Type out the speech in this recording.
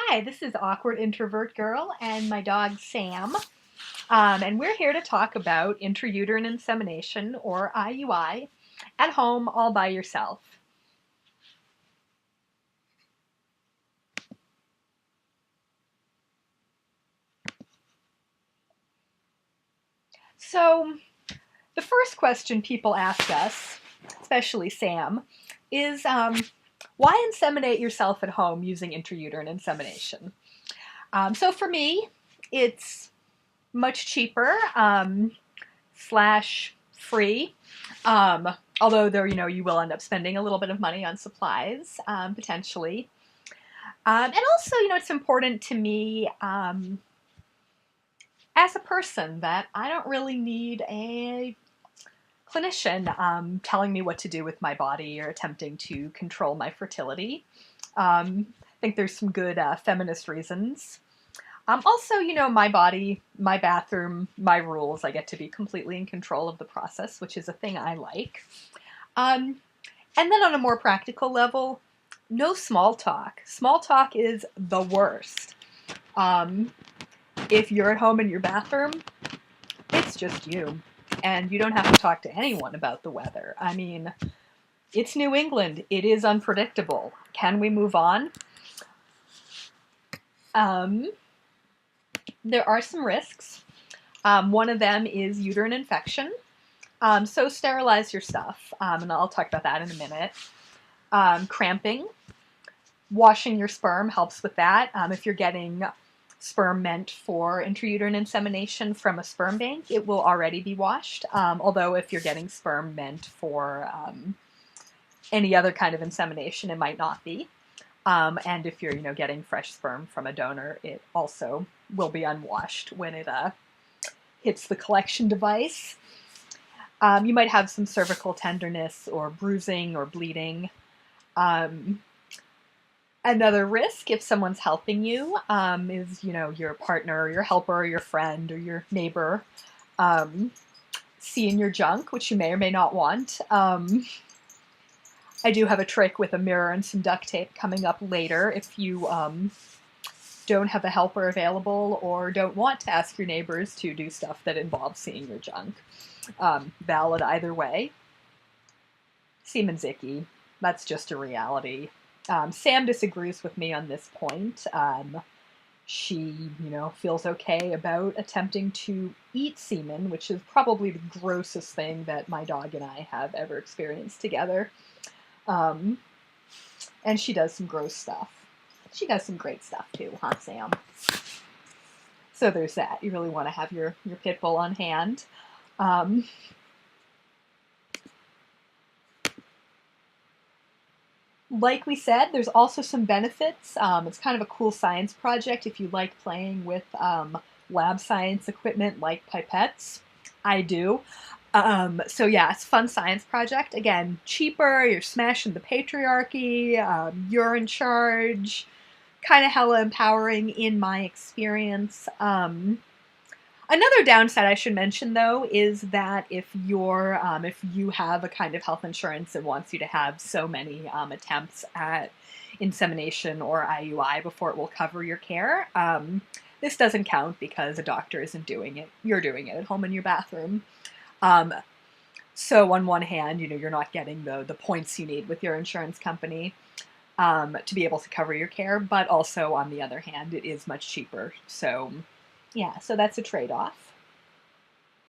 Hi, this is Awkward Introvert Girl and my dog Sam. And we're here to talk about intrauterine insemination, or IUI, at home all by yourself. So, the first question people ask us, especially Sam, is why inseminate yourself at home using intrauterine insemination? So, for me, it's much cheaper slash free. Um, Although there, you will end up spending a little bit of money on supplies, potentially. And also, it's important to me as a person that I don't really need a clinician telling me what to do with my body or attempting to control my fertility. I think there's some good feminist reasons. Also, my body, my bathroom, my rules. I get to be completely in control of the process, which is a thing I like. Um, and then on a more practical level, no small talk. Small talk is the worst. Um, if you're at home in your bathroom, it's just you. And you don't have to talk to anyone about the weather. I mean, it's New England. It is unpredictable. Can we move on? Um, there are some risks. One of them is uterine infection. So sterilize your stuff, and I'll talk about that in a minute. Cramping. Washing your sperm helps with that. If you're getting sperm meant for intrauterine insemination from a sperm bank, it will already be washed. Although if you're getting sperm meant for any other kind of insemination, it might not be. And if you're, getting fresh sperm from a donor, it also will be unwashed when it hits the collection device. You might have some cervical tenderness or bruising or bleeding. Another risk, if someone's helping you, is, your partner, your helper, your friend, or your neighbor seeing your junk, which you may or may not want. I do have a trick with a mirror and some duct tape coming up later if you don't have a helper available or don't want to ask your neighbors to do stuff that involves seeing your junk. Valid either way. Semen's icky. That's just a reality. Sam disagrees with me on this point. She, feels okay about attempting to eat semen, which is probably the grossest thing that my dog and I have ever experienced together. And she does some gross stuff. She does some great stuff too, huh, Sam? So there's that. You really want to have your pit bull on hand. Like we said, there's also some benefits. It's kind of a cool science project if you like playing with lab science equipment like pipettes. I do. So yeah, it's a fun science project. Again, cheaper, you're smashing the patriarchy, you're in charge. Kind of hella empowering in my experience. Another downside I should mention, though, is that if you have a kind of health insurance that wants you to have so many attempts at insemination or IUI before it will cover your care, this doesn't count because a doctor isn't doing it. You're doing it at home in your bathroom. So on one hand, you're not getting the points you need with your insurance company to be able to cover your care, but also on the other hand, it is much cheaper. So yeah, so that's a trade-off.